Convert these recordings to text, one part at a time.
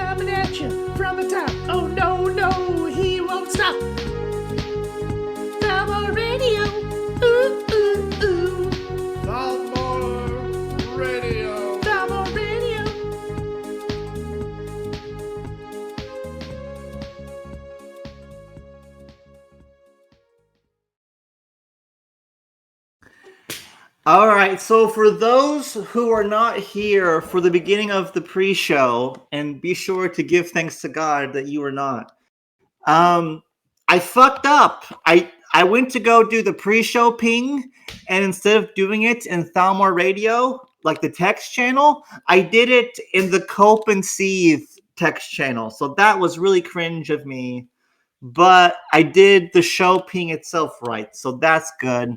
coming at you from the top. Oh no, no, he won't stop. Thalmor Radio, ooh, ooh, ooh. Thalmor Radio. Thalmor Radio. All right, so for those who are not here for the beginning of the pre-show, and be sure to give thanks to God that you are not. I fucked up. I went to go do the pre-show ping, and instead of doing it in Thalmor Radio, like the text channel, I did it in the Cope and Seethe text channel. So that was really cringe of me. But I did the show ping itself right, so that's good.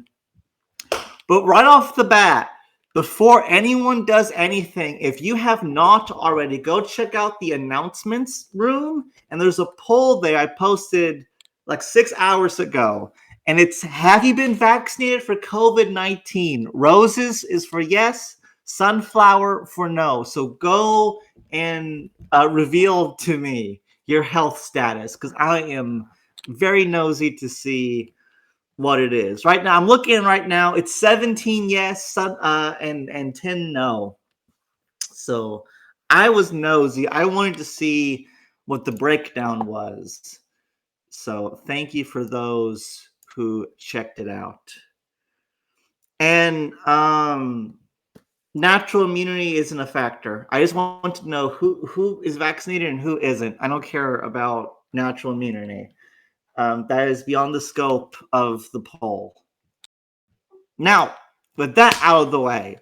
But right off the bat, before anyone does anything, if you have not already, go check out the announcements room. And there's a poll there I posted like 6 hours ago. And it's, have you been vaccinated for COVID-19? Roses is for yes, sunflower for no. So go and reveal to me your health status, because I am very nosy to see what it is. Right now, I'm looking right now. It's 17 yes and 10 no. So I was nosy. I wanted to see what the breakdown was. So thank you for those who checked it out. And natural immunity isn't a factor. I just want to know who is vaccinated and who isn't. I don't care about natural immunity. That is beyond the scope of the poll. Now, with that out of the way,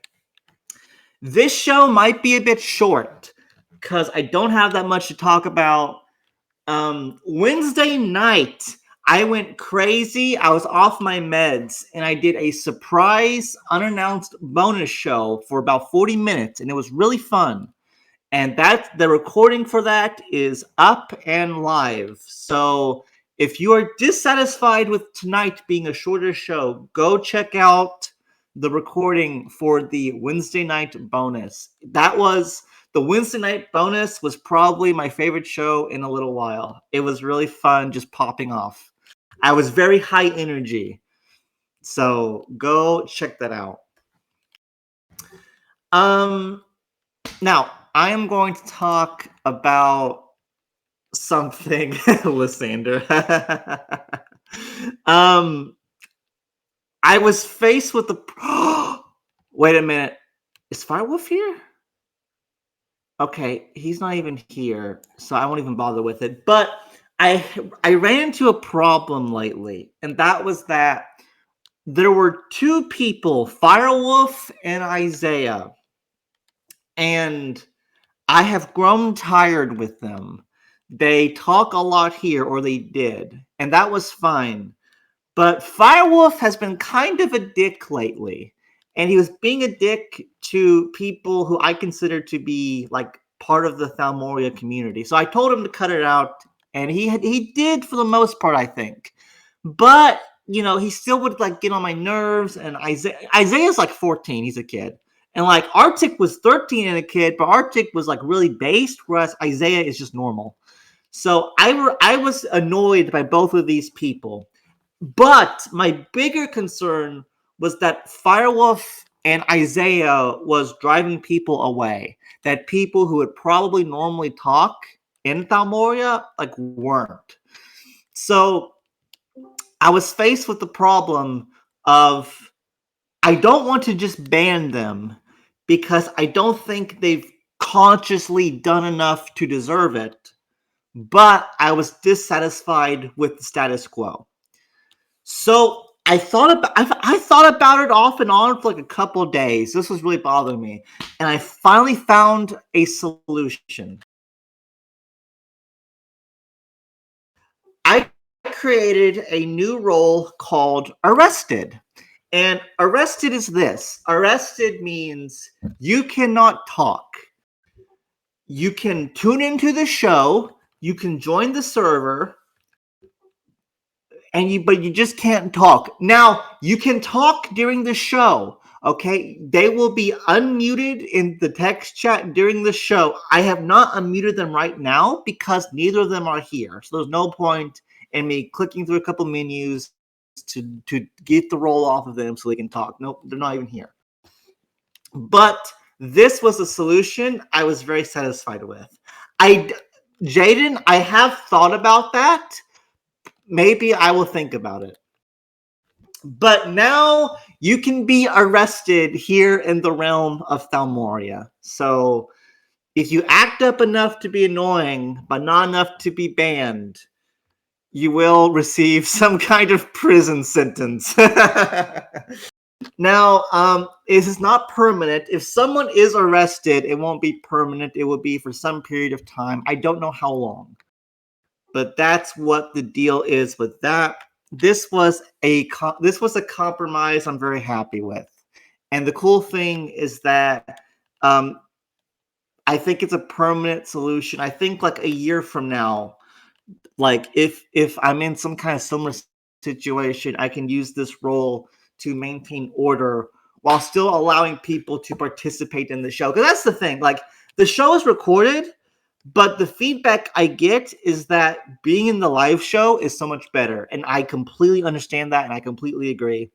this show might be a bit short because I don't have that much to talk about. Wednesday night, I went crazy. I was off my meds, and I did a surprise, unannounced bonus show for about 40 minutes, and it was really fun. And the recording for that is up and live. So if you are dissatisfied with tonight being a shorter show, go check out the recording for the Wednesday night bonus. The Wednesday night bonus was probably my favorite show in a little while. It was really fun just popping off. I was very high energy. So go check that out. Now, I am going to talk about something, Lysander. I was faced with the. Wait a minute. Is Firewolf here? Okay, he's not even here, so I won't even bother with it. But I ran into a problem lately, and that was that there were two people, Firewolf and Isaiah, and I have grown tired with them. They talk a lot here, or they did, and that was fine. But Firewolf has been kind of a dick lately, and he was being a dick to people who I consider to be like part of the Thalmoria community. So I told him to cut it out, and he did for the most part, I think. But you know, he still would like get on my nerves. And Isaiah's like 14; he's a kid. And like Arctic was 13 and a kid, but Arctic was like really based, whereas Isaiah is just normal. So I was annoyed by both of these people. But my bigger concern was that Firewolf and Isaiah was driving people away. That people who would probably normally talk in Thalmoria like weren't. So I was faced with the problem of I don't want to just ban them because I don't think they've consciously done enough to deserve it. But I was dissatisfied with the status quo. So I thought about it off and on for like a couple of days. This was really bothering me. And I finally found a solution. I created a new role called Arrested. And Arrested is this. Arrested means you cannot talk. You can tune into the show. You can join the server. But you just can't talk. Now, you can talk during the show, Okay, they will be unmuted in the text chat during the show. I have not unmuted them right now because neither of them are here. So there's no point in me clicking through a couple menus to get the roll off of them so they can talk. Nope, they're not even here. But this was a solution I was very satisfied with. Jaden, I have thought about that. Maybe I will think about it. But now you can be arrested here in the realm of Thalmoria. So if you act up enough to be annoying, but not enough to be banned, you will receive some kind of prison sentence. Now, this is not permanent. If someone is arrested, it won't be permanent. It will be for some period of time. I don't know how long. But that's what the deal is with that. This was a compromise I'm very happy with. And the cool thing is that I think it's a permanent solution. I think like a year from now, like if I'm in some kind of similar situation, I can use this role to maintain order while still allowing people to participate in the show. Because that's the thing. Like the show is recorded, but the feedback I get is that being in the live show is so much better. And I completely understand that, and I completely agree.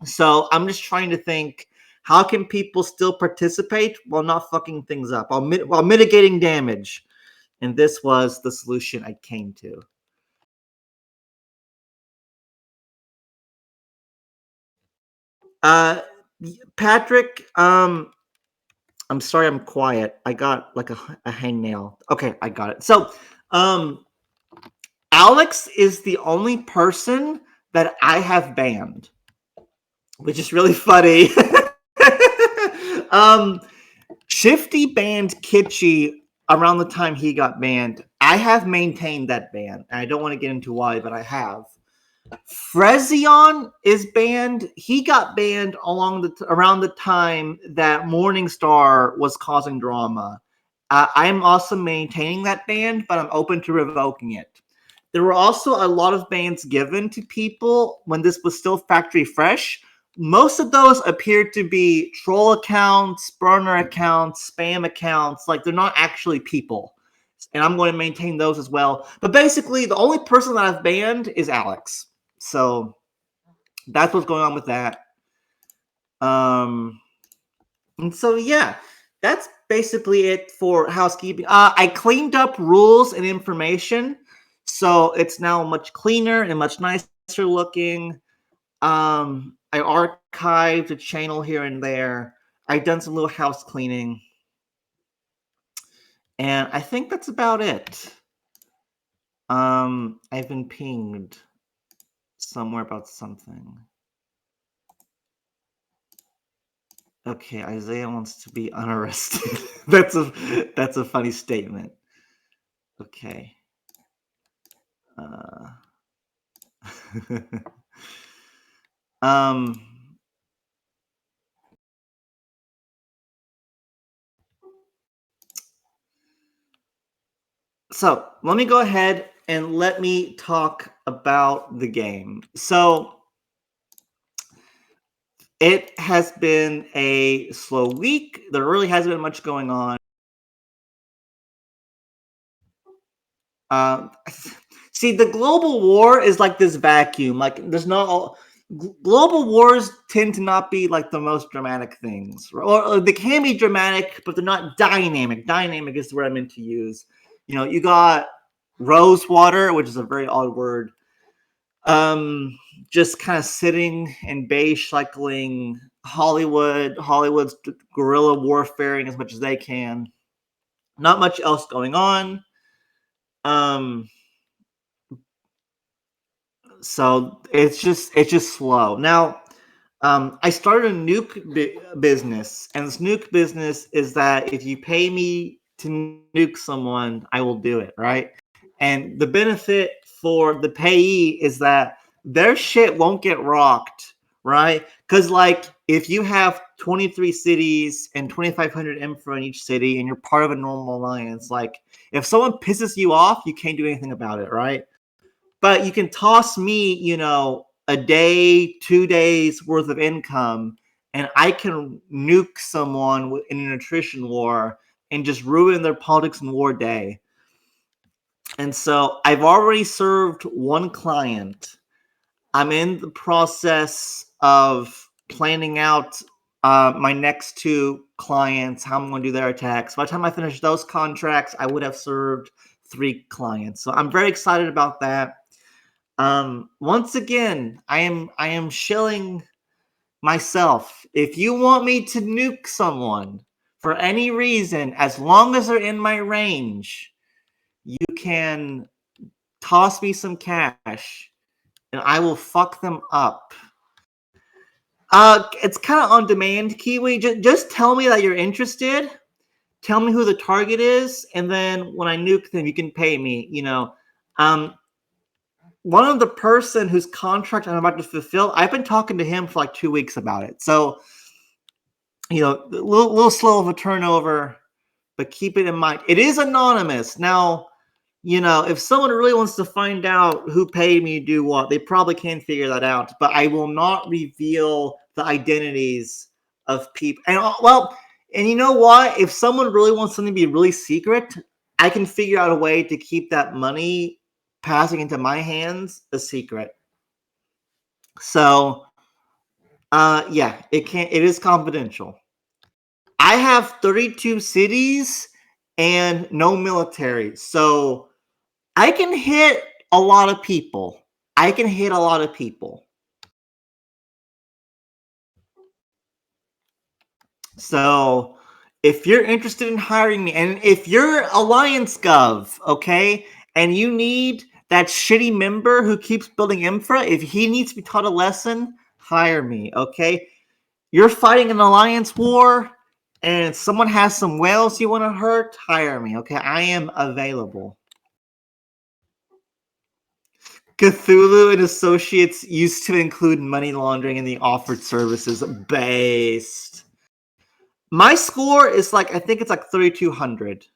So I'm just trying to think, how can people still participate while not fucking things up, while mitigating damage? And this was the solution I came to. Patrick, I'm sorry I'm quiet. I got like a hangnail. Okay, I got it. So, Alex is the only person that I have banned, which is really funny. Shifty banned Kitschy around the time he got banned. I have maintained that ban, and I don't want to get into why, but I have. Frezion is banned. He got banned around the time that Morningstar was causing drama. I'm also maintaining that ban, but I'm open to revoking it. There were also a lot of bans given to people when this was still factory fresh. Most of those appeared to be troll accounts, burner accounts, spam accounts. Like they're not actually people. And I'm going to maintain those as well. But basically, the only person that I've banned is Alex. So that's what's going on with that. And so yeah, that's basically it for housekeeping. I cleaned up rules and information, so it's now much cleaner and much nicer looking. I archived a channel here and there. I've done some little house cleaning, and I think that's about it. I've been pinged somewhere about something. Okay, Isaiah wants to be unarrested. that's a funny statement. Okay. So let me go ahead and let me talk about the game. So it has been a slow week. There really hasn't been much going on. See, the global war is like this vacuum. Like, there's no global wars tend to not be like the most dramatic things, or they can be dramatic, but they're not dynamic. Dynamic is the word I meant to use. You know, you got Rosewater, which is a very odd word. Just kind of sitting and beige cycling Hollywood's guerrilla warfaring as much as they can. Not much else going on. So it's just slow. Now, I started a nuke business, and this nuke business is that if you pay me to nuke someone, I will do it, right? And the benefit for the payee is that their shit won't get rocked, right? Because like if you have 23 cities and 2,500 info in each city, and you're part of a normal alliance, like if someone pisses you off, you can't do anything about it, right? But you can toss me, you know, a day, 2 days worth of income, and I can nuke someone in an attrition war and just ruin their politics and war day. And so I've already served one client. I'm in the process of planning out my next two clients, how I'm going to do their attacks. By the time I finish those contracts, I would have served 3 clients. So I'm very excited about that. Once again, I am shilling myself. If you want me to nuke someone for any reason, as long as they're in my range, you can toss me some cash and I will fuck them up. It's kind of on demand, Kiwi. Just tell me that you're interested. Tell me who the target is, and then when I nuke them, you can pay me. One of the person whose contract I'm about to fulfill, I've been talking to him for like 2 weeks about it. So, a little slow of a turnover, but keep it in mind. It is anonymous. Now, if someone really wants to find out who paid me to do what, they probably can figure that out. But I will not reveal the identities of people. And you know what? If someone really wants something to be really secret, I can figure out a way to keep that money passing into my hands a secret. So, yeah, it is confidential. I have 32 cities and no military. So I can hit a lot of people. So if you're interested in hiring me, and if you're Alliance Gov, okay, and you need that shitty member who keeps building infra, if he needs to be taught a lesson, hire me, okay? You're fighting an alliance war, and someone has some whales you want to hurt, hire me, okay? I am available. Cthulhu and Associates used to include money laundering in the offered services. Based. My score is I think it's 3,200.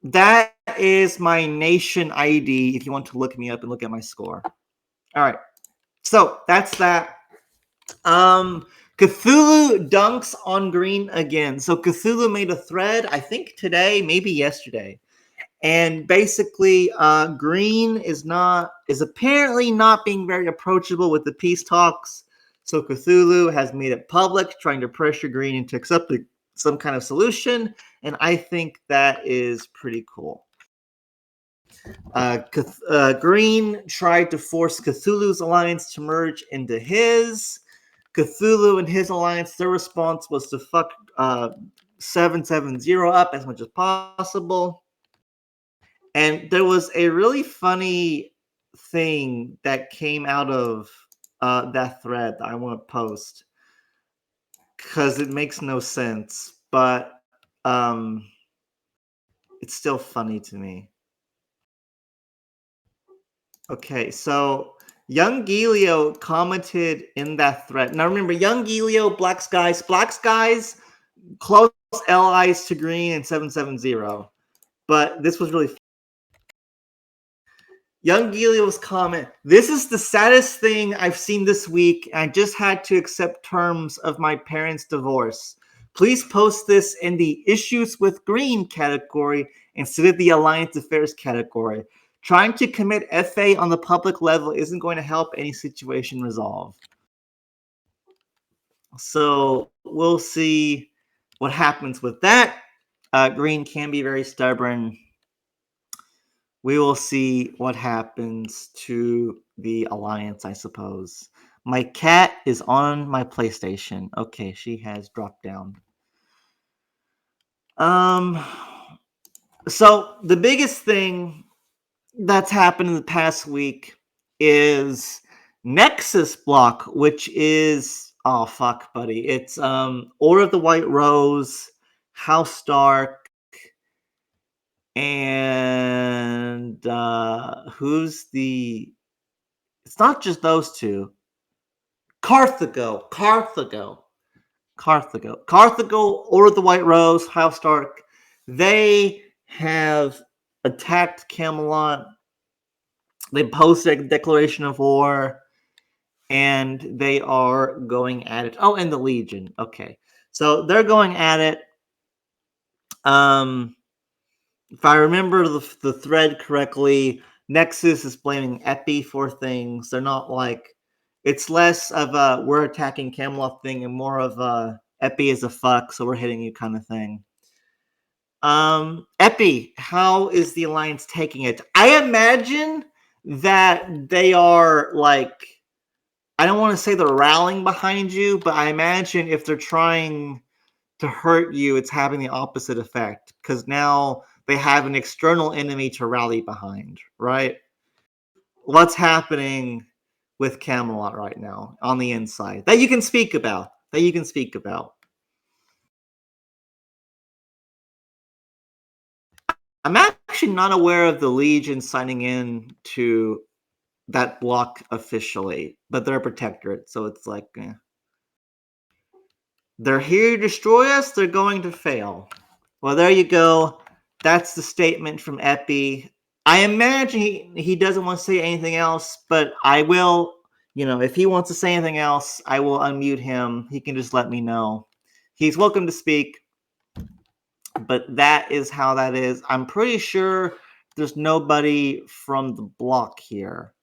That is my nation ID if you want to look me up and look at my score. All right. So that's that. Cthulhu dunks on Greene again. So Cthulhu made a thread, I think today, maybe yesterday. And basically, Greene is apparently not being very approachable with the peace talks. So Cthulhu has made it public, trying to pressure Greene into accepting some kind of solution. And I think that is pretty cool. Greene tried to force Cthulhu's alliance to merge into his. Cthulhu and his alliance, their response was to fuck 770 up as much as possible. And there was a really funny thing that came out of that thread that I want to post because it makes no sense, but it's still funny to me. Okay, so Young Gilio commented in that thread. Now remember, Young Gilio, Black Skies, close allies to Greene and 770. But this was really Young Gilio's comment, "This is the saddest thing I've seen this week. I just had to accept terms of my parents' divorce. Please post this in the issues with Greene category instead of the Alliance Affairs category. Trying to commit FA on the public level isn't going to help any situation resolve." So we'll see what happens with that. Greene can be very stubborn. We will see what happens to the Alliance, I suppose. My cat is on my PlayStation. Okay, she has dropped down. So the biggest thing that's happened in the past week is Nexus Block, which is buddy. It's Order of the White Rose, House Dark, and it's not just those two. Carthago, Order of the White Rose, House Dark. They have attacked Camelot. They posted a declaration of war, and they are going at it. Oh, and the Legion. Okay, so they're going at it. If I remember the thread correctly, Nexus is blaming Epi for things. They're not like, it's less of a we're attacking Camelot thing and more of a Epi is a fuck, so we're hitting you kind of thing. Epi, how is the Alliance taking it? I imagine that they are like, I don't want to say they're rallying behind you, but I imagine if they're trying to hurt you, it's having the opposite effect because now they have an external enemy to rally behind, right? What's happening with Camelot right now on the inside that you can speak about? I'm actually not aware of the Legion signing in to that block officially, but they're a protectorate, so it's like, they're here to destroy us, they're going to fail. Well, there you go. That's the statement from Epi. I imagine he doesn't want to say anything else, but I will, if he wants to say anything else, I will unmute him. He can just let me know. He's welcome to speak, but that is how that is. I'm pretty sure there's nobody from the block here,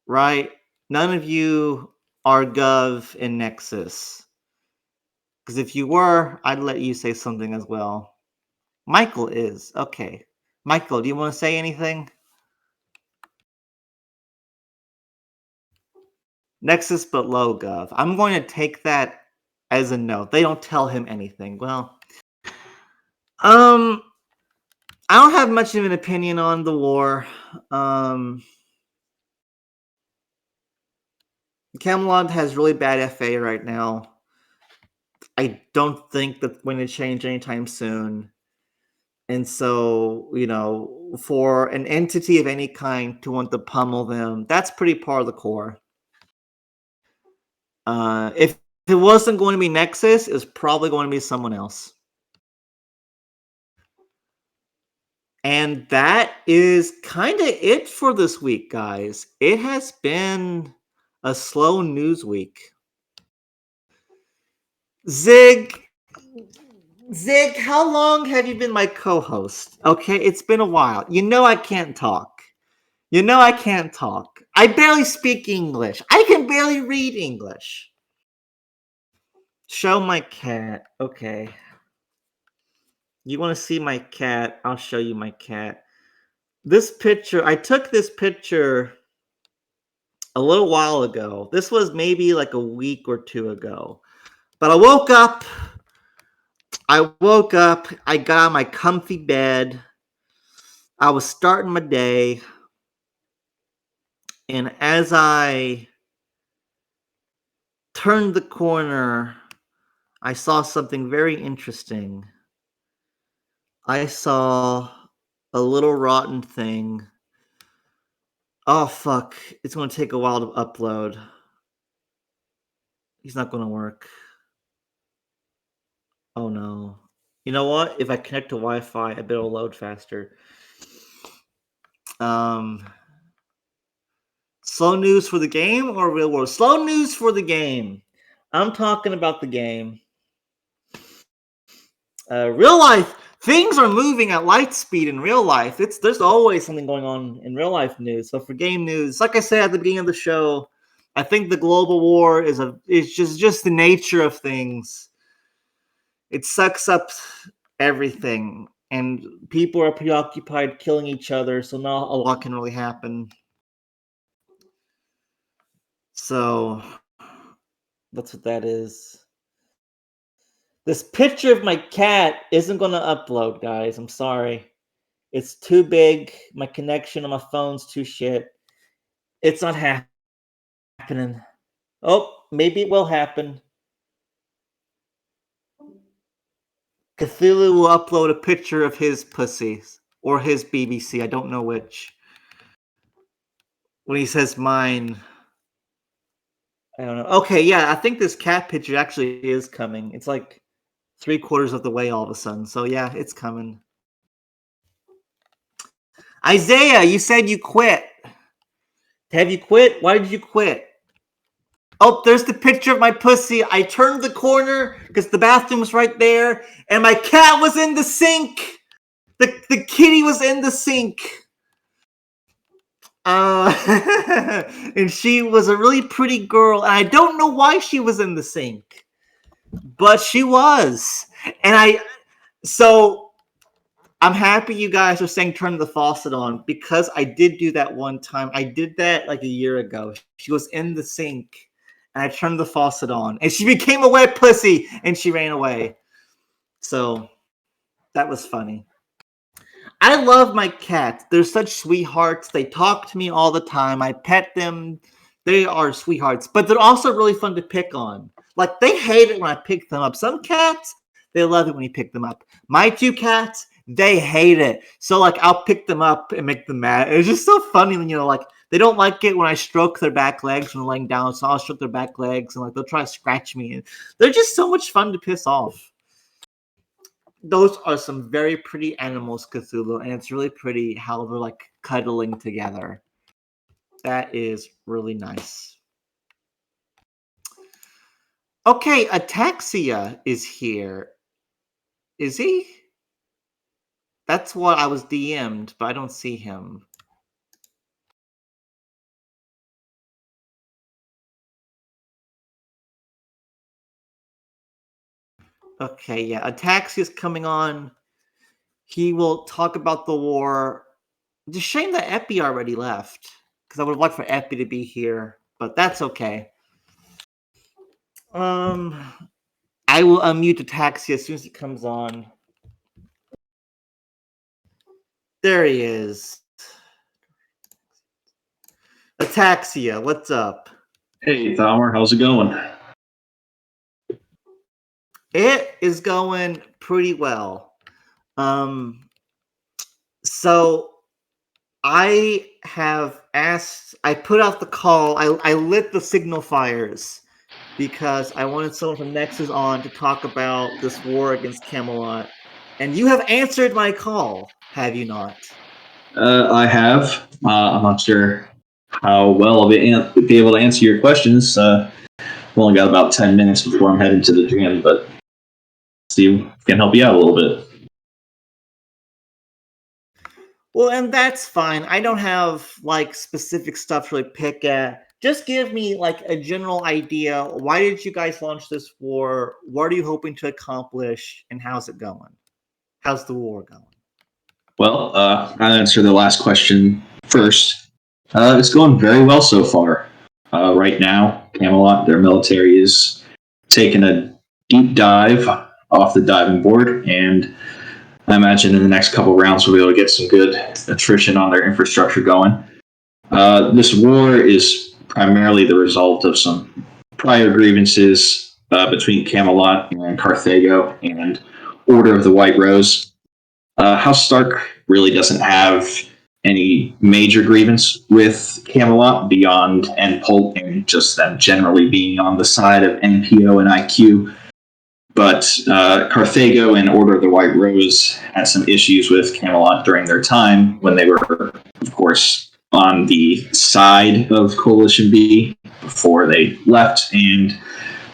right? None of you are Gov and Nexus. Because if you were, I'd let you say something as well. Michael is. Okay. Michael, do you want to say anything? Nexus but low Gov. I'm going to take that as a no. They don't tell him anything. Well, I don't have much of an opinion on the war. Camelot has really bad FA right now. I don't think that's going to change anytime soon. And so, for an entity of any kind to want to pummel them, that's pretty par of the core. If it wasn't going to be Nexus, it was probably going to be someone else. And that is kind of it for this week, guys. It has been a slow news week. Zig, how long have you been my co-host? Okay, it's been a while. I can't talk. I barely speak English. I can barely read English. Show my cat. Okay. You want to see my cat? I'll show you my cat. I took this picture a little while ago. This was maybe like a week or two ago. But I woke up, I got on my comfy bed, I was starting my day, and as I turned the corner, I saw something very interesting. I saw a little rotten thing. Oh, fuck. It's going to take a while to upload. He's not going to work. Oh, no. You know what? If I connect to Wi-Fi, I bet it'll load faster. Slow news for the game or real world? Slow news for the game. I'm talking about the game. Real life, things are moving at light speed in real life. There's always something going on in real life news. So for game news, like I said at the beginning of the show, I think the global war is just the nature of things. It sucks up everything, and people are preoccupied killing each other, so not a lot can really happen. So that's what that is. This picture of my cat isn't going to upload, guys. I'm sorry. It's too big. My connection on my phone's too shit. It's not happening. Oh, maybe it will happen. Cthulu will upload a picture of his pussy or his BBC. I don't know which. When he says mine, I don't know. Okay, yeah, I think this cat picture actually is coming. It's like 3/4 of the way all of a sudden. So yeah, it's coming. Isaiah, you said you quit. Have you quit? Why did you quit? Oh, there's the picture of my pussy. I turned the corner because the bathroom was right there, and my cat was in the sink. The kitty was in the sink. And she was a really pretty girl, and I don't know why she was in the sink, but she was. And so I'm happy you guys are saying turn the faucet on, because I did do that one time. I did that like a year ago. She was in the sink, and I turned the faucet on, and she became a wet pussy, and she ran away. So that was funny. I love my cats. They're such sweethearts. They talk to me all the time. I pet them. They are sweethearts, but they're also really fun to pick on. Like, they hate it when I pick them up. Some cats, they love it when you pick them up. My two cats, they hate it. So, like, I'll pick them up and make them mad. It's just so funny when, like, they don't like it when I stroke their back legs when they're laying down. So I'll stroke their back legs, and, like, they'll try to scratch me. And they're just so much fun to piss off. Those are some very pretty animals, Cthulhu, and it's really pretty how they're like cuddling together. That is really nice. Okay, Ataxia is here. Is he? That's what I was DM'd, but I don't see him. Okay, yeah, Ataxia's coming on. He will talk about the war. It's a shame that Epi already left, because I would have liked for Epi to be here, but that's okay. I will unmute Ataxia as soon as he comes on. There he is. Ataxia, what's up? Hey, Thalmor, how's it going? It is going pretty well. So I have asked, I put out the call, I lit the signal fires because I wanted someone from Nexus on to talk about this war against Camelot. And you have answered my call, have you not? I have. I'm not sure how well I'll be able to answer your questions. I've only got about 10 minutes before I'm heading to the gym, but see if I can help you out a little bit. Well, and that's fine. I don't have like specific stuff to really pick at. Just give me like a general idea. Why did you guys launch this war? What are you hoping to accomplish? And how's it going? How's the war going? Well, I'll answer the last question first. It's going very well so far. Right now, Camelot, their military is taking a deep dive off the diving board, and I imagine in the next couple rounds we'll be able to get some good attrition on their infrastructure going. This war is primarily the result of some prior grievances between Camelot and Carthago and Order of the White Rose. House Stark really doesn't have any major grievance with Camelot beyond Endpolt and just them generally being on the side of NPO and IQ. But Carthago and Order of the White Rose had some issues with Camelot during their time when they were, of course, on the side of Coalition B before they left and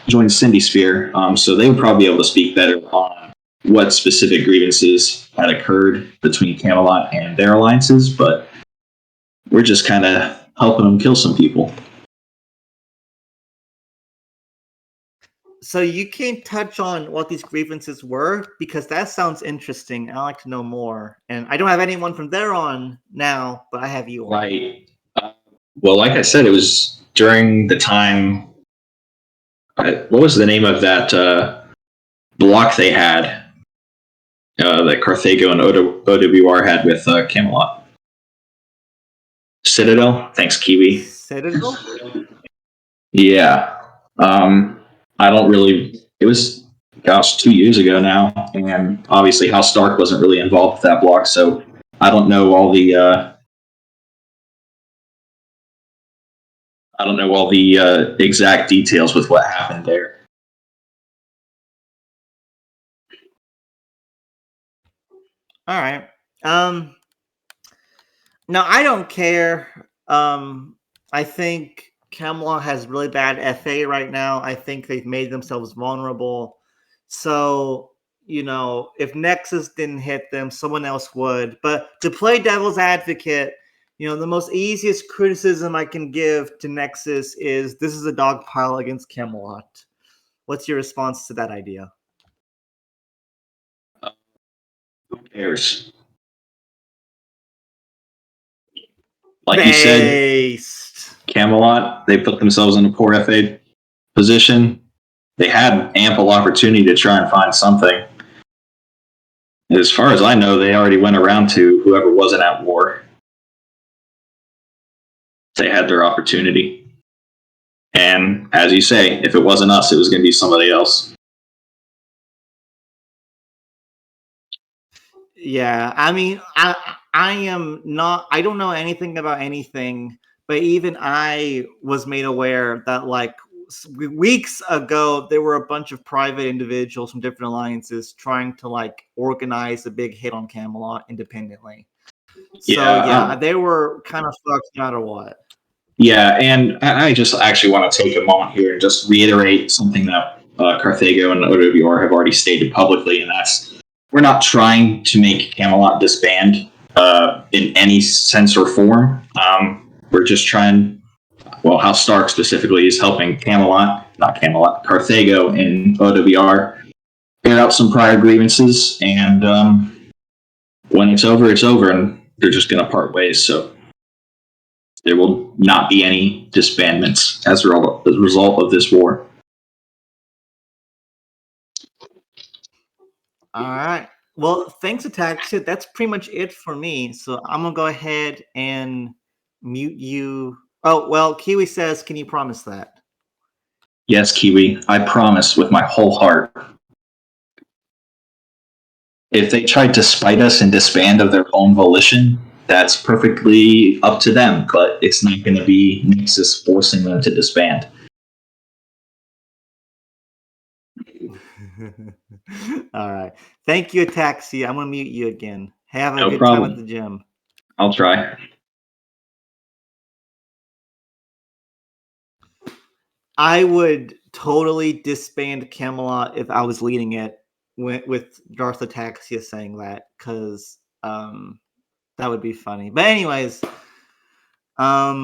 joined Cindy Sphere. So they would probably be able to speak better on what specific grievances had occurred between Camelot and their alliances, but we're just kind of helping them kill some people. So you can't touch on what these grievances were, because that sounds interesting. I'd like to know more. And I don't have anyone from there on now, but I have you on. Right. Well, like I said, it was during the time. What was the name of that block they had that Carthago and OWR had with Camelot? Citadel? Thanks, Kiwi. Citadel? Yeah. I don't really. It was, 2 years ago now, and obviously House Stark wasn't really involved with that block, so I don't know all the. I don't know all the exact details with what happened there. All right. No, I don't care. I think Camelot has really bad FA right now. I think they've made themselves vulnerable. So, if Nexus didn't hit them, someone else would. But to play devil's advocate, the most easiest criticism I can give to Nexus is this is a dog pile against Camelot. What's your response to that idea? Who cares? Like you said, Camelot, they put themselves in a poor FA position. They had ample opportunity to try and find something. As far as I know, they already went around to whoever wasn't at war. They had their opportunity. And as you say, if it wasn't us, it was going to be somebody else. Yeah, I mean, I am not. I don't know anything about anything, but even I was made aware that weeks ago there were a bunch of private individuals from different alliances trying to organize a big hit on Camelot independently. So they were kind of fucked no matter what. Yeah, and I just actually want to take a moment here and just reiterate something that Carthago and OWR have already stated publicly, and that's we're not trying to make Camelot disband in any sense or form. We're just trying, how Stark specifically is helping Carthago and OWR clear out some prior grievances, and when it's over, and they're just going to part ways, so there will not be any disbandments as a result of this war. All right. Well, thanks, Ataxia. That's pretty much it for me. So I'm going to go ahead and mute you. Oh, well, Kiwi says, can you promise that? Yes, Kiwi. I promise with my whole heart. If they tried to spite us and disband of their own volition, that's perfectly up to them, but it's not going to be Nexus forcing them to disband. All right. Thank you, Ataxia. I'm going to mute you again. Have a good problem. time at the gym. I'll try. I would totally disband Camelot if I was leading it with Darth Ataxia saying that, because that would be funny. But anyways, I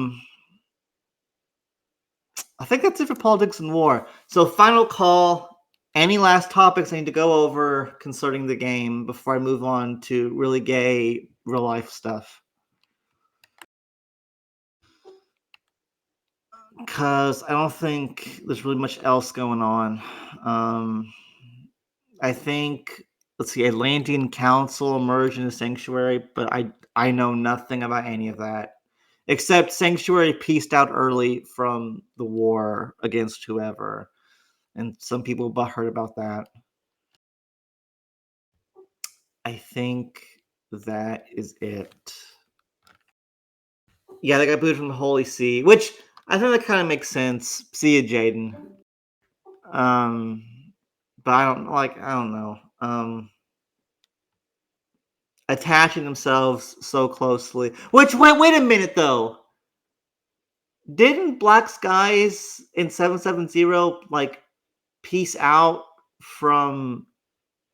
think that's it for Politics and War. So final call. Any last topics I need to go over concerning the game before I move on to really gay real life stuff? Because I don't think there's really much else going on. I think, let's see, Atlantean Council emerged in the Sanctuary, but I know nothing about any of that. Except Sanctuary pieced out early from the war against whoever. And some people butthurt about that. I think that is it. Yeah, they got booted from the Holy See, which I think that kind of makes sense. See you, Jaden. But I don't know. Attaching themselves so closely. Which wait a minute though. Didn't Black Skies in 770 peace out from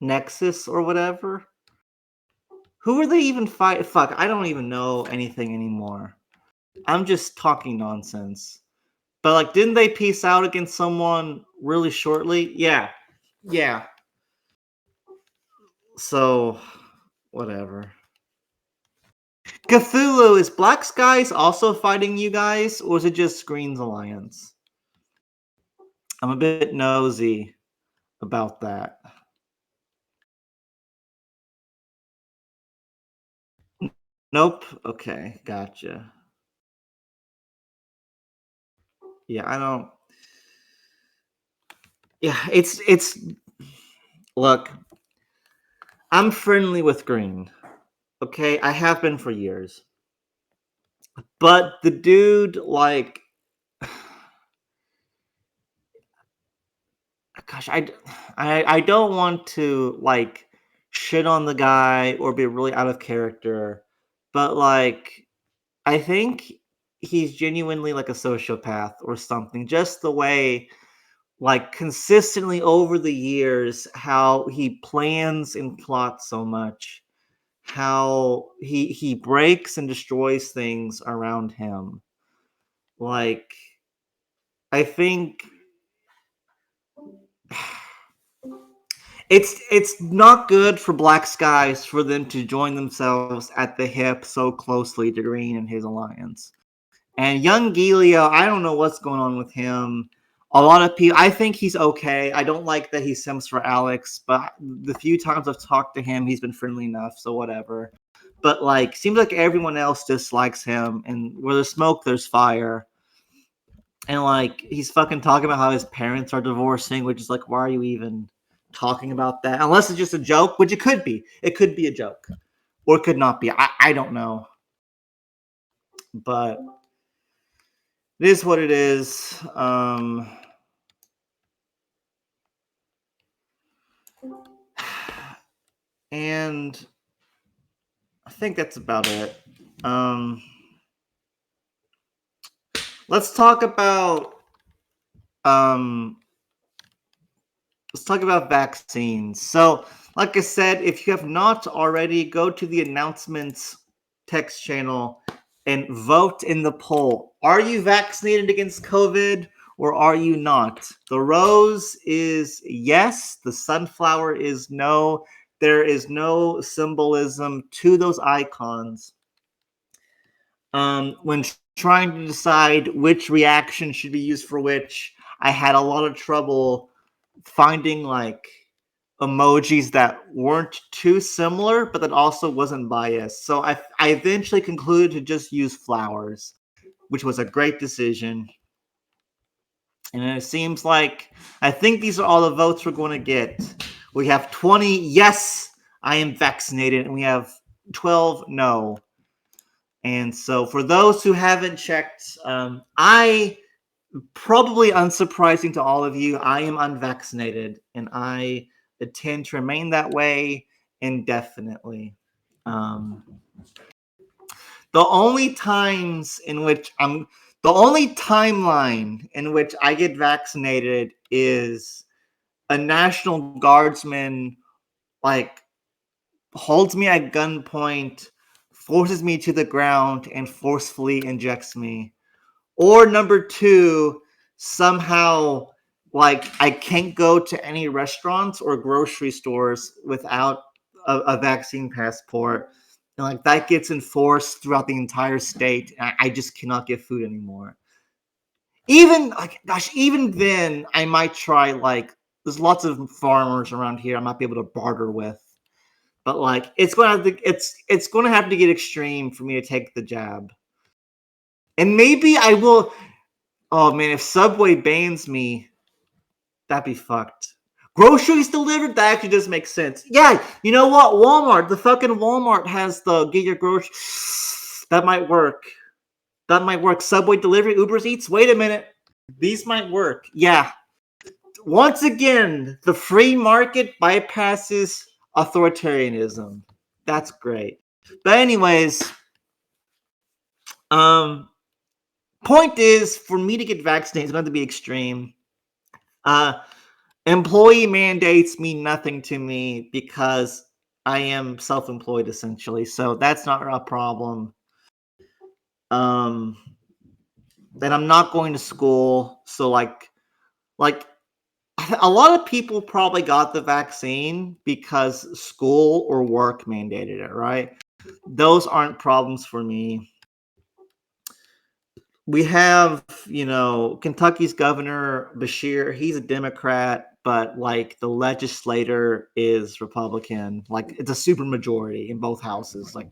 Nexus or whatever? Who were they even fight? Fuck, I don't even know anything anymore. I'm just talking nonsense. But didn't they peace out against someone really shortly? Yeah. So, whatever. Cthulhu, is Black Skies also fighting you guys, or is it just Greene's alliance? I'm a bit nosy about that. Nope. Okay, gotcha. Yeah, I don't. Yeah, it's. Look, I'm friendly with Greene. Okay, I have been for years. But the dude, gosh, I don't want to shit on the guy or be really out of character, but I think he's genuinely like a sociopath or something. Just the way, like, consistently over the years, how he plans and plots so much, how he breaks and destroys things around him. Like, I think it's not good for Black Skies for them to join themselves at the hip so closely to Greene and his alliance. And young Giglio, I don't know what's going on with him. A lot of people, I think he's okay. I don't like that he sims for Alex, but the few times I've talked to him, he's been friendly enough, so whatever. But like, seems like everyone else dislikes him, and where there's smoke, there's fire. And like, he's fucking talking about how his parents are divorcing, which is like, why are you even talking about that? Unless it's just a joke, which it could be. It could be a joke, or it could not be. I don't know. But it is what it is. And I think that's about it. Let's talk about vaccines. So, like I said, if you have not already, go to the announcements text channel and vote in the poll. Are you vaccinated against COVID or are you not? The rose is yes, the sunflower is no. There is no symbolism to those icons. When trying to decide which reaction should be used for which, I had a lot of trouble finding like emojis that weren't too similar, but that also wasn't biased. So I eventually concluded to just use flowers, which was a great decision. And it seems like, I think these are all the votes we're going to get. We have 20, yes, I am vaccinated, and we have 12, no. And so for those who haven't checked, I, probably unsurprising to all of you, I am unvaccinated, and I intend to remain that way indefinitely. The only times in which the only timeline in which I get vaccinated is a National Guardsman like holds me at gunpoint, forces me to the ground, and forcefully injects me. Or number two, somehow like I can't go to any restaurants or grocery stores without a vaccine passport. And like that gets enforced throughout the entire state. I just cannot get food anymore. Even like gosh, even then I might try like there's lots of farmers around here I might be able to barter with. But like it's gonna have to get extreme for me to take the jab. And maybe I will. Oh man, if Subway bans me, that'd be fucked. Groceries delivered? That actually does make sense. Yeah, you know what? Walmart, the fucking Walmart has the get your groceries. That might work. That might work. Subway delivery, Uber Eats. Wait a minute. These might work. Yeah. Once again, the free market bypasses authoritarianism. That's great. But anyways, point is, for me to get vaccinated, it's going to be extreme. Employee mandates mean nothing to me because I am self-employed essentially, so that's not a problem. Then I'm not going to school, so like a lot of people probably got the vaccine because school or work mandated it, right? Those aren't problems for me. We have, Kentucky's governor, Bashir, he's a Democrat, but like the legislator is Republican. Like it's a super majority in both houses. Like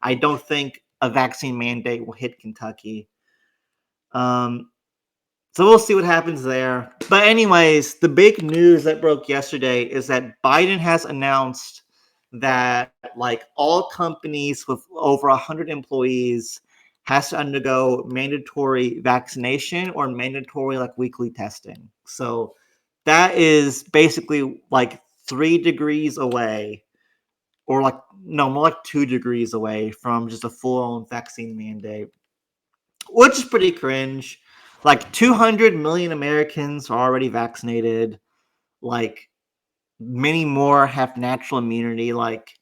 I don't think a vaccine mandate will hit Kentucky. So we'll see what happens there. But anyways, the big news that broke yesterday is that Biden has announced that like all companies with over 100 employees has to undergo mandatory vaccination or mandatory like weekly testing. So that is basically like 3 degrees away, or like no more like 2 degrees away from just a full-on vaccine mandate. which is pretty cringe. Like 200 million Americans are already vaccinated. Like many more have natural immunity. Like,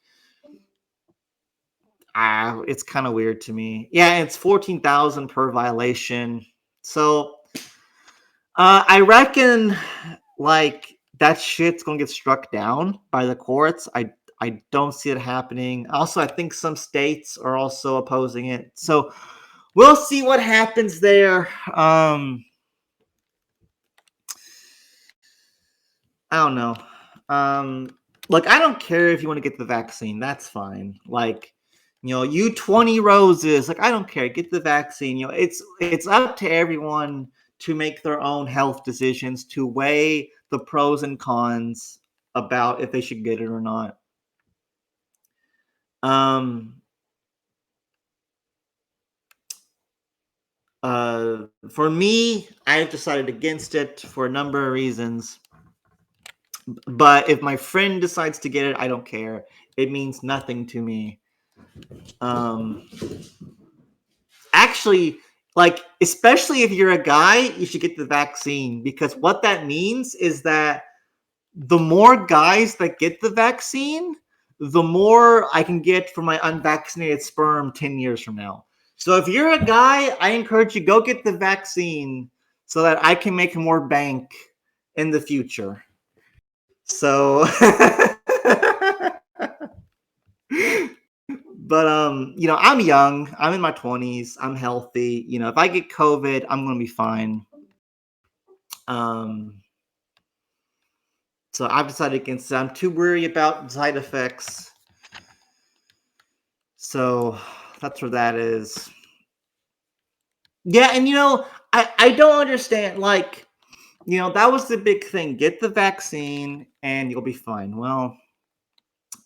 it's kind of weird to me. Yeah, it's 14,000 per violation. So I reckon like that shit's gonna get struck down by the courts. I don't see it happening. Also, I think some states are also opposing it. So we'll see what happens there. I don't know. Look, I don't care if you want to get the vaccine. That's fine. Like, you 20 roses. Like, I don't care. Get the vaccine. It's up to everyone to make their own health decisions, to weigh the pros and cons about if they should get it or not. For me, I've decided against it for a number of reasons. But if my friend decides to get it, I don't care. It means nothing to me. Actually, like, especially if you're a guy, you should get the vaccine, because what that means is that the more guys that get the vaccine, the more I can get from my unvaccinated sperm 10 years from now. So if you're a guy, I encourage you, go get the vaccine so that I can make more bank in the future. So but I'm young, I'm in my 20s, I'm healthy. If I get COVID, I'm gonna be fine. So I've decided against it. I'm too worried about side effects. So that's where that is. Yeah, and I don't understand, like, that was the big thing. Get the vaccine and you'll be fine. Well,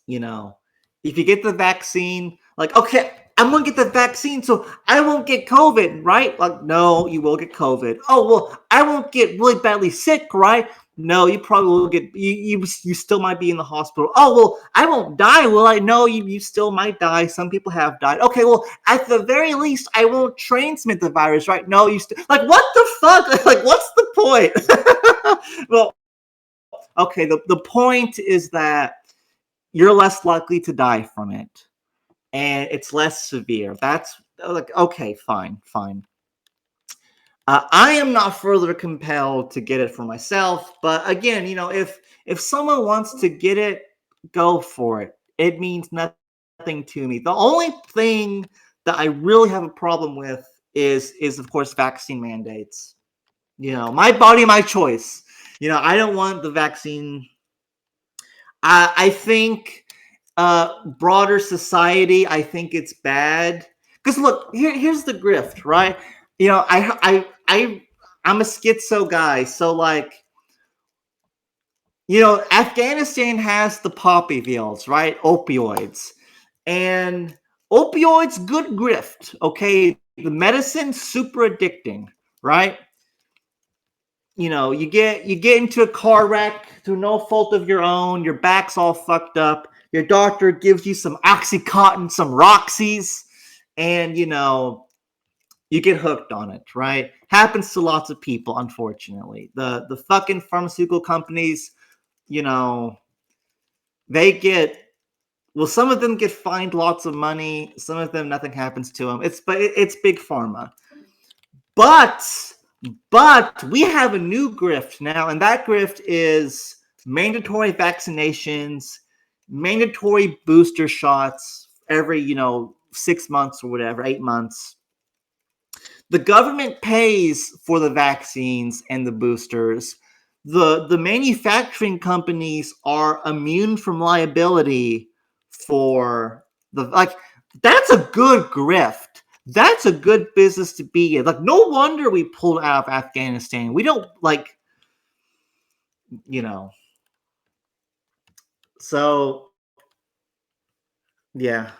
if you get the vaccine, like, okay, I'm going to get the vaccine so I won't get COVID, right? Like, no, you will get COVID. Oh, well, I won't get really badly sick, right? No, you probably will get, you still might be in the hospital. Oh, well, I won't die, will I? No, you still might die. Some people have died. Okay, well, at the very least, I won't transmit the virus, right? No, you still, like, what the fuck? Like, what's the point? Well, okay, the point is that you're less likely to die from it, and it's less severe. That's like, okay, fine. I am not further compelled to get it for myself, but again, if someone wants to get it, go for it. It means nothing to me. The only thing that I really have a problem with is of course vaccine mandates. My body, my choice. I don't want the vaccine. I think broader society, I think it's bad. Because look, here's the grift, right? I'm a schizo guy, so like, Afghanistan has the poppy pills, right? Opioids. And opioids, good grift, okay? The medicine, super addicting, right? You get into a car wreck through no fault of your own, your back's all fucked up, your doctor gives you some Oxycontin, some Roxys, and you get hooked on it, right? Happens to lots of people, unfortunately. The fucking pharmaceutical companies, they get, well, some of them get fined lots of money, some of them nothing happens to them. It's big pharma. But we have a new grift now, and that grift is mandatory vaccinations, mandatory booster shots every 6 months or whatever, 8 months. The government pays for the vaccines and the boosters. The manufacturing companies are immune from liability for that's a good grift. That's a good business to be in. Like, no wonder we pulled out of Afghanistan. We don't so yeah.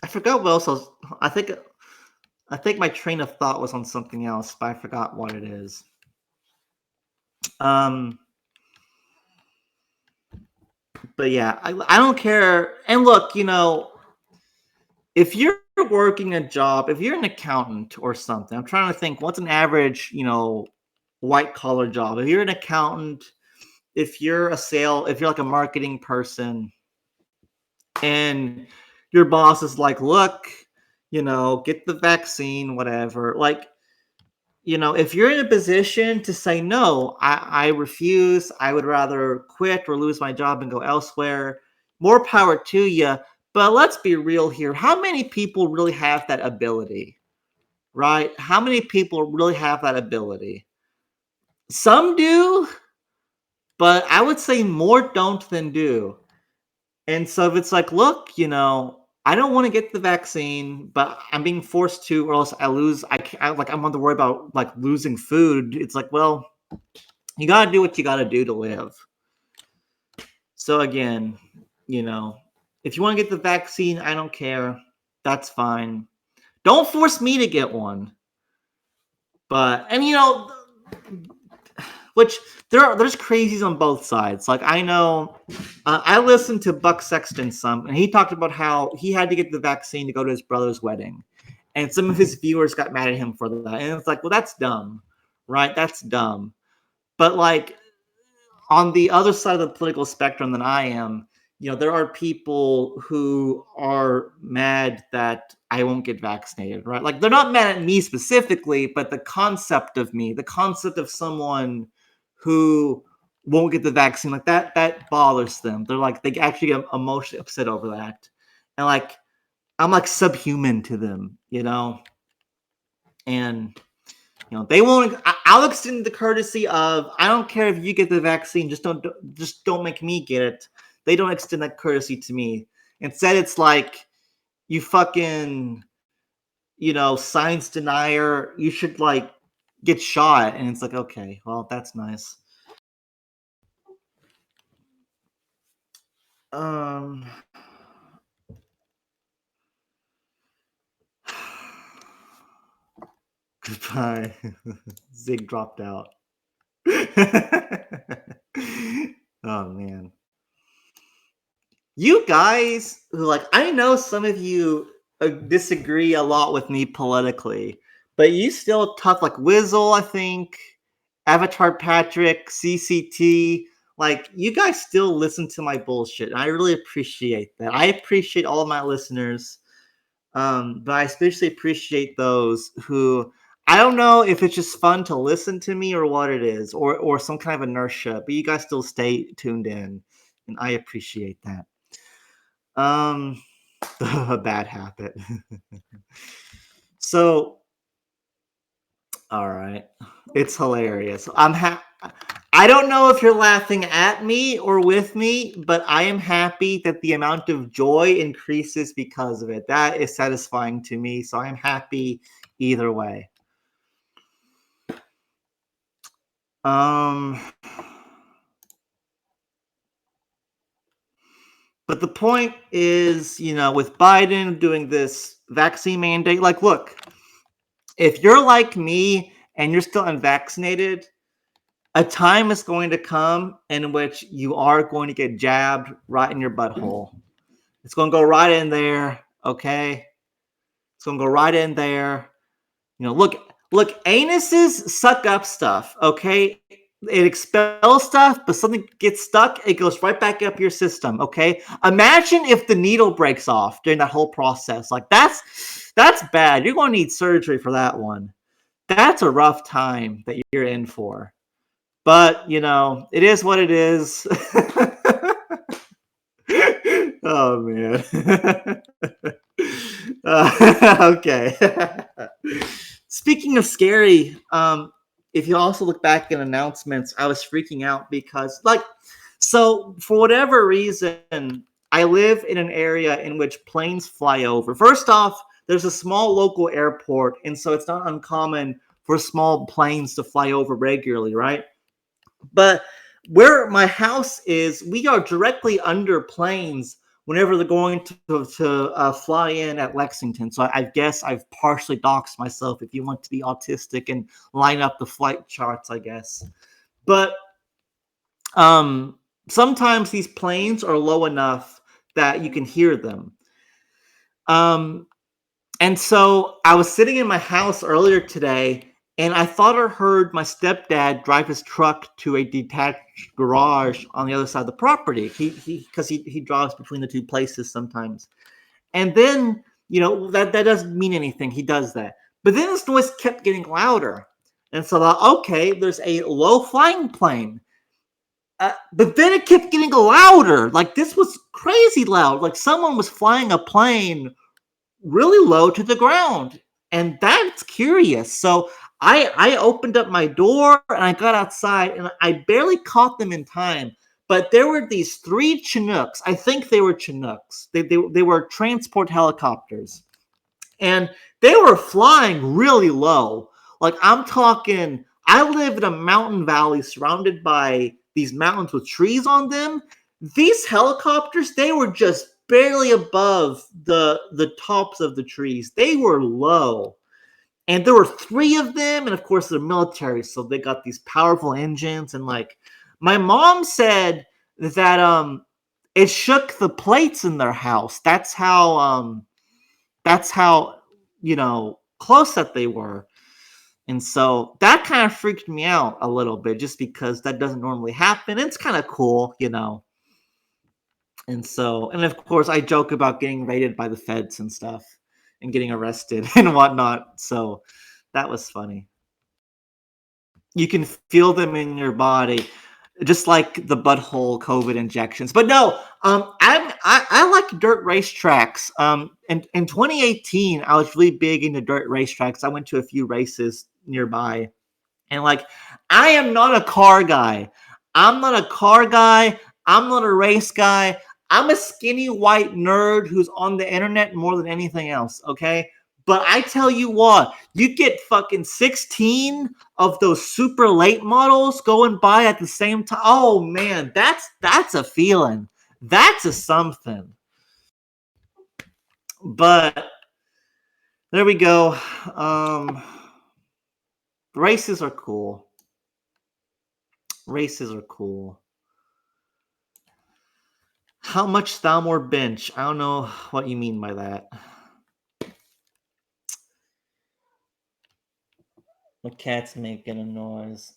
I forgot what else I think my train of thought was on something else, but I forgot what it is. But yeah, I don't care. And look, if you're working a job, if you're an accountant or something, I'm trying to think what's an average, white collar job. If you're an accountant, if you're like a marketing person, and your boss is like, look, get the vaccine, whatever. Like, if you're in a position to say, no, I refuse, I would rather quit or lose my job and go elsewhere, more power to you. But let's be real here. How many people really have that ability, right? How many people really have that ability? Some do, but I would say more don't than do. And so if it's like, look, I don't want to get the vaccine, but I'm being forced to, or else I lose. I'm on to worry about like losing food. It's like, well, you got to do what you got to do to live. So again, if you want to get the vaccine, I don't care. That's fine. Don't force me to get one. But, and which there's crazies on both sides. Like, I know, I listened to Buck Sexton some, and he talked about how he had to get the vaccine to go to his brother's wedding, and some of his viewers got mad at him for that. And it's like, well, that's dumb, right? That's dumb. But like, on the other side of the political spectrum than I am, there are people who are mad that I won't get vaccinated, right? Like, they're not mad at me specifically, but the concept of me, the concept of someone who won't get the vaccine, like that bothers them. They're like, they actually get emotionally upset over that. And like, I'm like subhuman to them, and they won't. I'll extend the courtesy of, I don't care if you get the vaccine, just don't make me get it. They don't extend that courtesy to me. Instead, it's like, you fucking, science denier, you should like get shot. And it's like, okay, well, that's nice. Goodbye. Zig dropped out. Oh man. You guys who, like, I know some of you disagree a lot with me politically, but you still tough, like Wizzle, I think, Avatar Patrick, CCT, like, you guys still listen to my bullshit, and I really appreciate that. I appreciate all of my listeners, but I especially appreciate those who, I don't know if it's just fun to listen to me or what it is, or some kind of inertia, but you guys still stay tuned in, and I appreciate that. A bad habit. So, all right, it's hilarious. I don't know if you're laughing at me or with me, but I am happy that the amount of joy increases because of it. That is satisfying to me, so I'm happy either way. But the point is, with Biden doing this vaccine mandate, like, look, if you're like me and you're still unvaccinated, a time is going to come in which you are going to get jabbed right in your butthole. It's going to go right in there, okay? It's going to go right in there. Look, anuses suck up stuff, okay? It expels stuff, but something gets stuck, it goes right back up your system, okay? Imagine if the needle breaks off during that whole process. Like, that's bad. You're going to need surgery for that one. That's a rough time that you're in for. But, it is what it is. Oh, man. Okay. Speaking of scary, if you also look back in announcements, I was freaking out because, so for whatever reason, I live in an area in which planes fly over. First off, there's a small local airport, and so it's not uncommon for small planes to fly over regularly, right? But where my house is, we are directly under planes whenever they're going to fly in at Lexington. So I guess I've partially doxed myself, if you want to be autistic and line up the flight charts, I guess. But sometimes these planes are low enough that you can hear them. And so I was sitting in my house earlier today, and I thought I heard my stepdad drive his truck to a detached garage on the other side of the property. He drives between the two places sometimes. And then, that doesn't mean anything. He does that. But then this noise kept getting louder. And so I thought, okay, there's a low flying plane. But then it kept getting louder. Like, this was crazy loud. Like someone was flying a plane really low to the ground. And that's curious. So I opened up my door and I got outside and I barely caught them in time. But there were these 3 Chinooks. I think they were Chinooks. They were transport helicopters. And they were flying really low. Like, I'm talking, I live in a mountain valley surrounded by these mountains with trees on them. These helicopters, they were just barely above the tops of the trees. They were low. And there were 3 of them, and of course they're military, so they got these powerful engines. And like, my mom said that it shook the plates in their house. That's how close that they were. And so that kind of freaked me out a little bit, just because that doesn't normally happen. It's kind of cool. And so, and of course, I joke about getting raided by the feds and stuff and getting arrested and whatnot. So that was funny. You can feel them in your body, just like the butthole COVID injections. But no, I like dirt racetracks. In 2018, I was really big into dirt racetracks. I went to a few races nearby, and like, I am not a car guy. I'm not a car guy. I'm not a race guy. I'm a skinny white nerd who's on the internet more than anything else, okay? But I tell you what, you get fucking 16 of those super late models going by at the same time. Oh man, that's a feeling. That's a something. But there we go. Races are cool. Races are cool. How much Thalmor bench? I don't know what you mean by that. My cat's making a noise.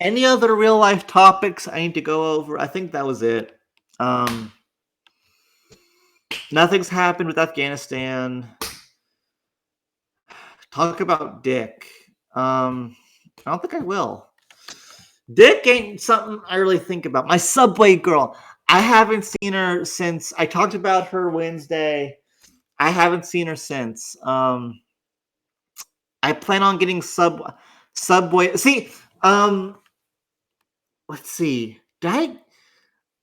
Any other real life topics I need to go over? I think that was it. Nothing's happened with Afghanistan. Talk about Dick. I don't think I will. Dick ain't something I really think about. My Subway girl. I haven't seen her since I talked about her Wednesday. I haven't seen her since. I plan on getting Subway. See, let's see.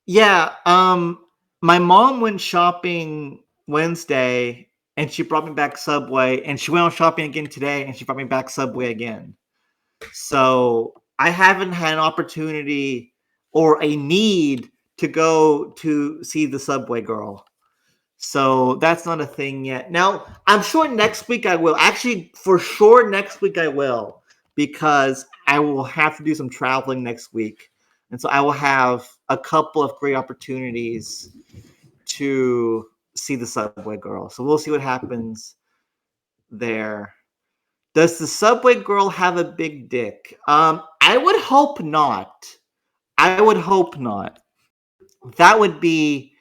Yeah. My mom went shopping Wednesday and she brought me back Subway, and she went on shopping again today and she brought me back Subway again. So I haven't had an opportunity or a need to go to see the Subway girl. So that's not a thing yet. Now, I'm sure next week I will. Actually, for sure next week I will, because I will have to do some traveling next week. And so I will have a couple of great opportunities to see the Subway girl. So we'll see what happens there. Does the Subway girl have a big dick? I would hope not. I would hope not. That would be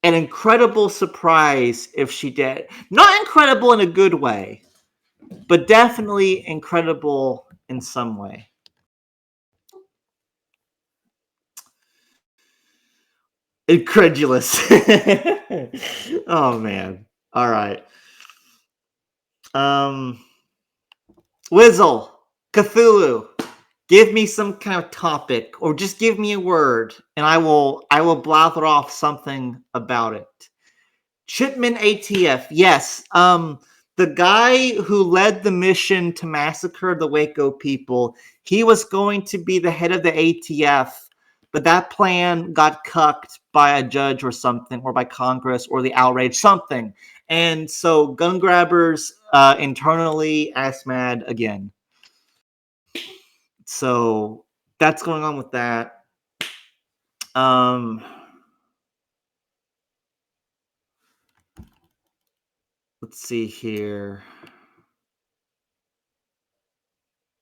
an incredible surprise if she did. Not incredible in a good way, but definitely incredible in some way. Incredulous. Oh man. All right. Wizzle, Cthulhu, give me some kind of topic, or just give me a word, and I will blather off something about it. Chipman ATF, yes. The guy who led the mission to massacre the Waco people, he was going to be the head of the ATF, but that plan got cucked by a judge or something, or by Congress, or the outrage, something. And so gun grabbers internally ass mad again. So that's going on with that. Let's see here.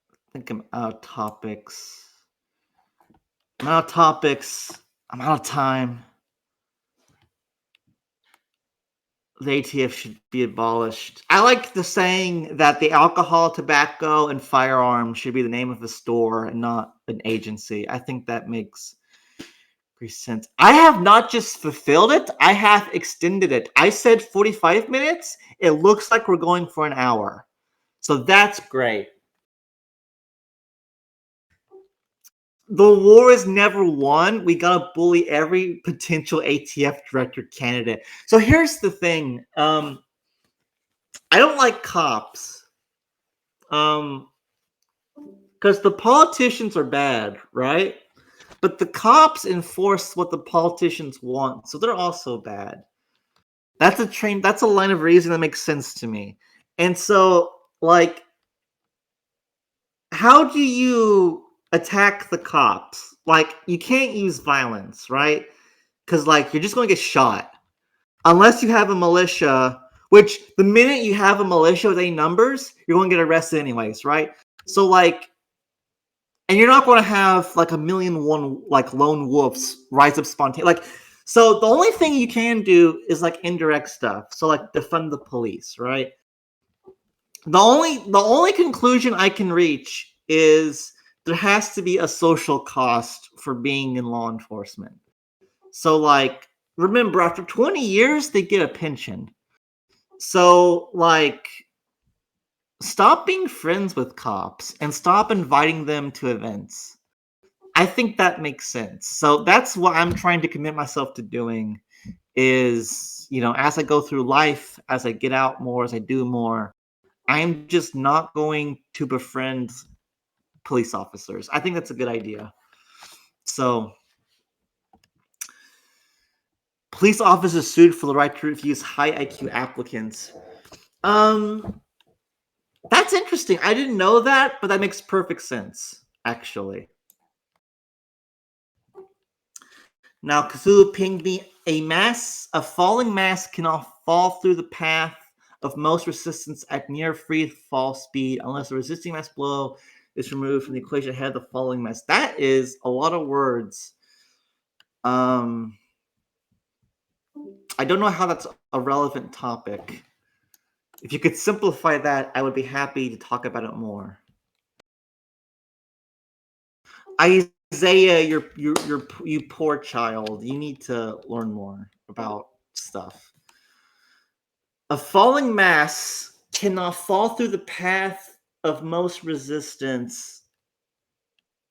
I think I'm out of topics. I'm out of time. The ATF should be abolished. I like the saying that the alcohol, tobacco, and firearms should be the name of the store and not an agency. I think that makes pretty sense. I have not just fulfilled it, I have extended it. I said 45 minutes. It looks like we're going for an hour. So that's great. The war is never won. We gotta bully every potential ATF director candidate. So here's the thing. I don't like cops. Because the politicians are bad, right? But the cops enforce what the politicians want, so they're also bad. That's a line of reasoning that makes sense to me. And so, like, how do you attack the cops? Like, you can't use violence, right? Because, like, you're just going to get shot. Unless you have a militia, which the minute you have a militia with any numbers, you're going to get arrested anyways, right? So, like, and you're not going to have, like, 1,000,001, like, lone wolves rise up spontaneously. Like, so the only thing you can do is, like, indirect stuff. So, like, defund the police, right? The only conclusion I can reach is there has to be a social cost for being in law enforcement. So, like, remember, after 20 years, they get a pension. So, like, stop being friends with cops and stop inviting them to events. I think that makes sense. So that's what I'm trying to commit myself to doing is, as I go through life, as I get out more, as I do more, I'm just not going to befriend police officers. I think that's a good idea. So, police officers sued for the right to refuse high IQ applicants. That's interesting. I didn't know that, but that makes perfect sense, actually. Now, Cthulhu pinged me a falling mass cannot fall through the path of most resistance at near free fall speed unless the resisting mass below is removed from the equation ahead of the falling mass. That is a lot of words. I don't know how that's a relevant topic. If you could simplify that, I would be happy to talk about it more. Isaiah, you poor child. You need to learn more about stuff. A falling mass cannot fall through the path of most resistance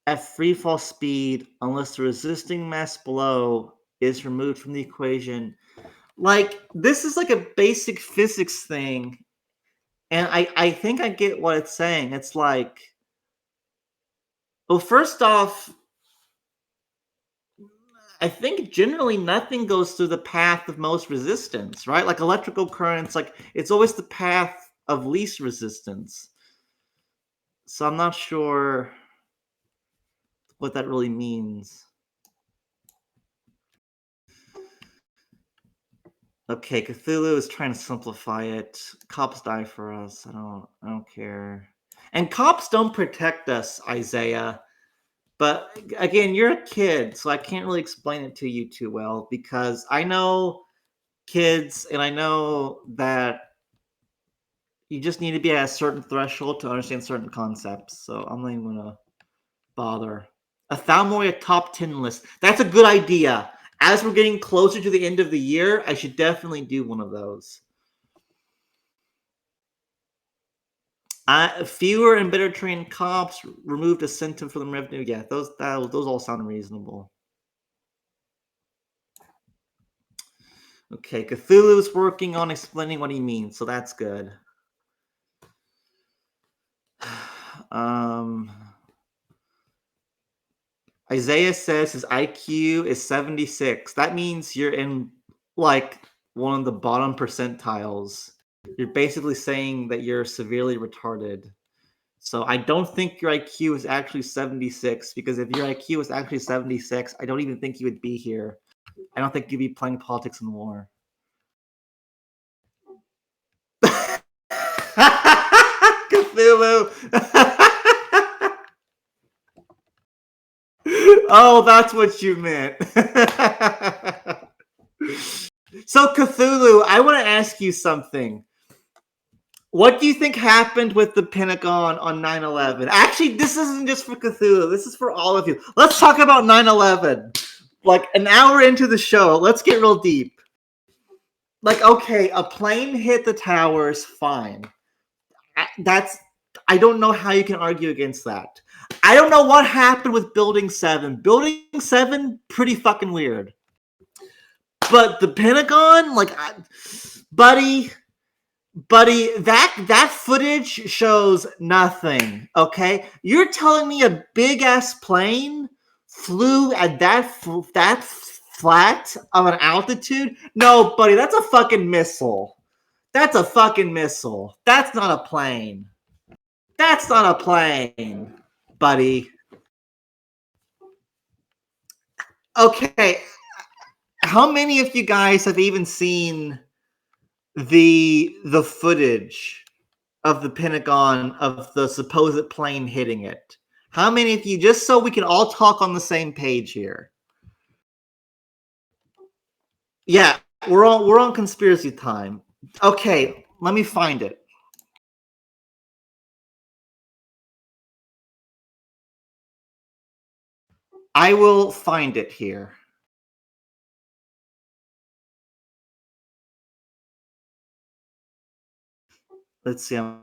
at free fall speed unless the resisting mass below is removed from the equation. Like, this is like a basic physics thing, and I think I get what it's saying. It's like, well, first off, I think generally nothing goes through the path of most resistance, right? Like electrical currents, like it's always the path of least resistance. So I'm not sure what that really means. Okay, Cthulhu is trying to simplify it. Cops die for us. I don't care. And cops don't protect us, Isaiah. But again, you're a kid, so I can't really explain it to you too well because I know kids and I know that you just need to be at a certain threshold to understand certain concepts. So I'm not even gonna bother. A Thalmor top 10 list. That's a good idea. As we're getting closer to the end of the year, I should definitely do one of those. Fewer and better trained cops, removed incentive for the revenue. Yeah, those all sound reasonable. Okay, Cthulhu's working on explaining what he means, so that's good. Isaiah says his IQ is 76. That means you're in like one of the bottom percentiles. You're basically saying that you're severely retarded. So I don't think your IQ is actually 76 because if your IQ was actually 76, I don't even think you would be here. I don't think you'd be playing politics and war. Cthulhu. Oh, that's what you meant. So, Cthulhu, I want to ask you something. What do you think happened with the Pentagon on 9/11? Actually, this isn't just for Cthulhu. This is for all of you. Let's talk about 9/11. Like an hour into the show, let's get real deep. Like, okay, a plane hit the towers, fine. I don't know how you can argue against that. I don't know what happened with Building 7. Building 7, pretty fucking weird. But the Pentagon, like, buddy, that footage shows nothing. Okay, you're telling me a big ass plane flew at that flat of an altitude? No, buddy, that's a fucking missile. That's a fucking missile. That's not a plane. That's not a plane, buddy. Okay, how many of you guys have even seen the footage of the Pentagon of the supposed plane hitting it? How many of you, just so we can all talk on the same page here? Yeah, we're on conspiracy time. Okay, let me find it. I will find it here. Let's see. I'm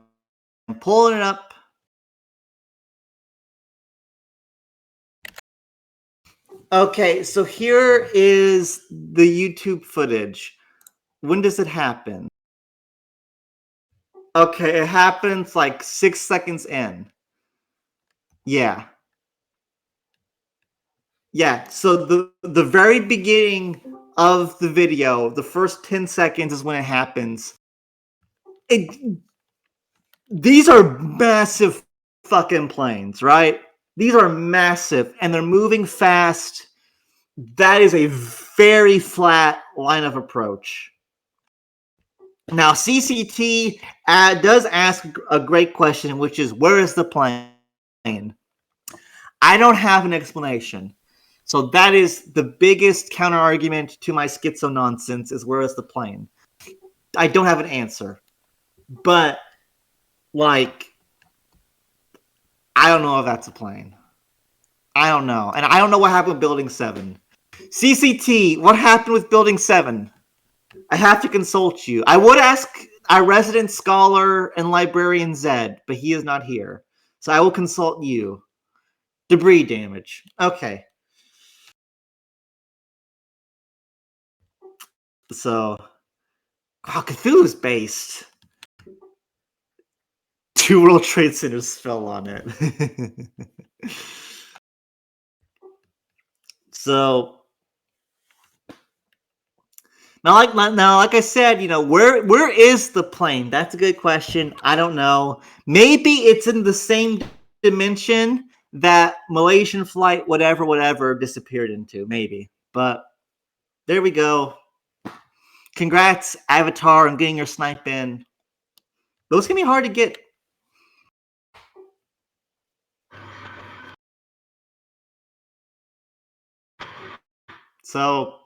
pulling it up. Okay, so here is the YouTube footage. When does it happen? Okay, it happens like 6 seconds in. Yeah. Yeah, so the very beginning of the video, the first 10 seconds is when it happens. These are massive fucking planes, right? These are massive, and they're moving fast. That is a very flat line of approach. Now, CCT does ask a great question, which is, where is the plane? I don't have an explanation. So that is the biggest counter argument to my schizo nonsense, is where is the plane? I don't have an answer. But, like, I don't know if that's a plane. I don't know. And I don't know what happened with Building 7. CCT, what happened with Building 7? I have to consult you. I would ask our resident scholar and librarian Zed, but he is not here. So I will consult you. Debris damage. Okay. So, Cthulhu's based. 2 World Trade Centers fell on it. So, now, like I said, you know, where is the plane? That's a good question. I don't know. Maybe it's in the same dimension that Malaysian flight, whatever, disappeared into. Maybe, but there we go. Congrats, Avatar, on getting your snipe in. Those can be hard to get. So,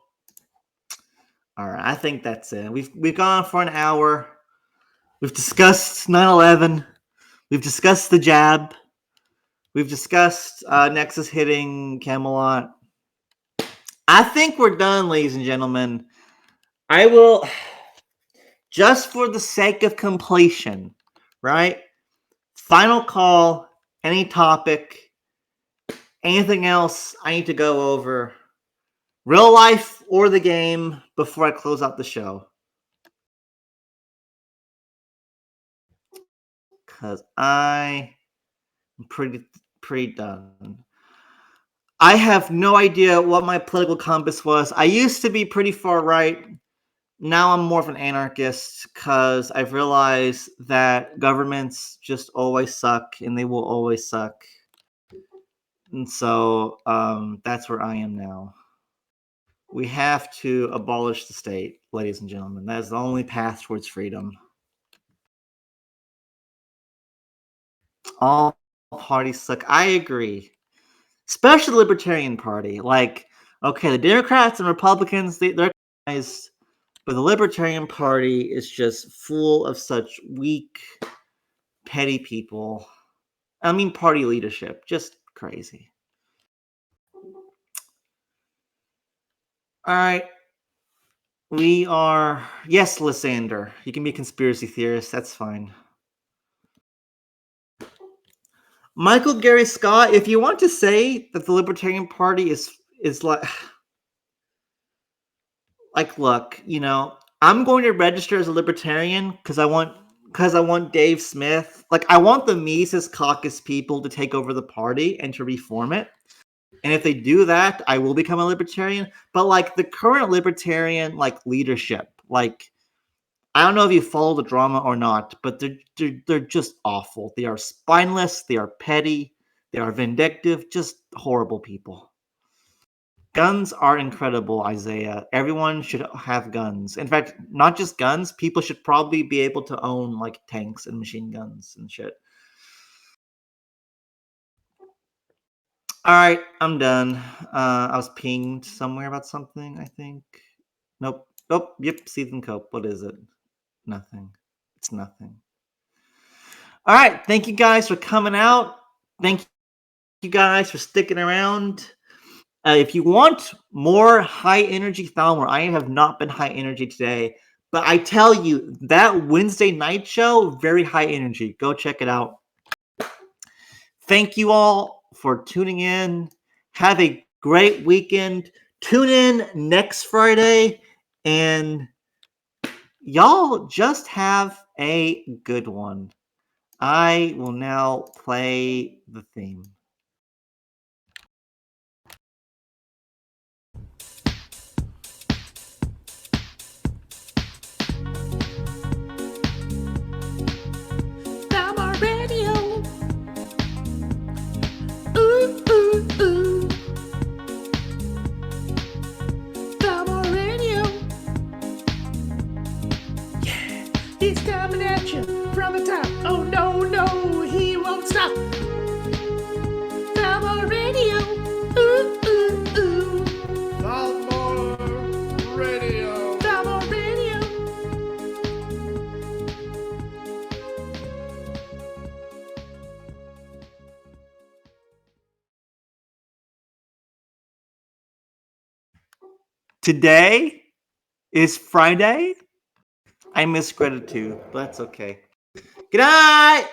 all right, I think that's it. We've gone for an hour. We've discussed 9/11. We've discussed the jab. We've discussed Nexus hitting Camelot. I think we're done, ladies and gentlemen. I will, just for the sake of completion, right? Final call, any topic, anything else I need to go over, real life or the game, before I close out the show. Because I am pretty done. I have no idea what my political compass was. I used to be pretty far right. Now I'm more of an anarchist because I've realized that governments just always suck and they will always suck. And so that's where I am now. We have to abolish the state, ladies and gentlemen. That is the only path towards freedom. All parties suck. I agree. Especially the Libertarian Party. Like, okay, the Democrats and Republicans, they're guys, but the Libertarian Party is just full of such weak, petty people. I mean, party leadership. Just crazy. All right. We are... Yes, Lysander. You can be a conspiracy theorist. That's fine. Michael Gary Scott, if you want to say that the Libertarian Party is like... Like, look, you know, I'm going to register as a Libertarian because I want Dave Smith. Like, I want the Mises Caucus people to take over the party and to reform it. And if they do that, I will become a Libertarian. But like the current Libertarian like leadership, like I don't know if you follow the drama or not, but they're just awful. They are spineless. They are petty. They are vindictive. Just horrible people. Guns are incredible, Isaiah. Everyone should have guns. In fact, not just guns. People should probably be able to own like tanks and machine guns and shit. All right, I'm done. I was pinged somewhere about something, I think. Nope. Oh, yep, Season Cope. What is it? Nothing. It's nothing. All right, thank you guys for coming out. Thank you guys for sticking around. If you want more high energy Thalmor, I have not been high energy today, but I tell you, that Wednesday night show, very high energy. Go check it out. Thank you all for tuning in. Have a great weekend. Tune in next Friday, and y'all just have a good one. I will now play the theme. Thalmor Radio. Ooh, ooh, ooh. Thalmor Radio. Yeah, he's coming at you from the top. Oh no, no, he won't stop. Thalmor Radio. Ooh, ooh, ooh. Thalmor Radio. Thalmor Radio. Today is Friday. I miss Greta too, but that's okay. Good night!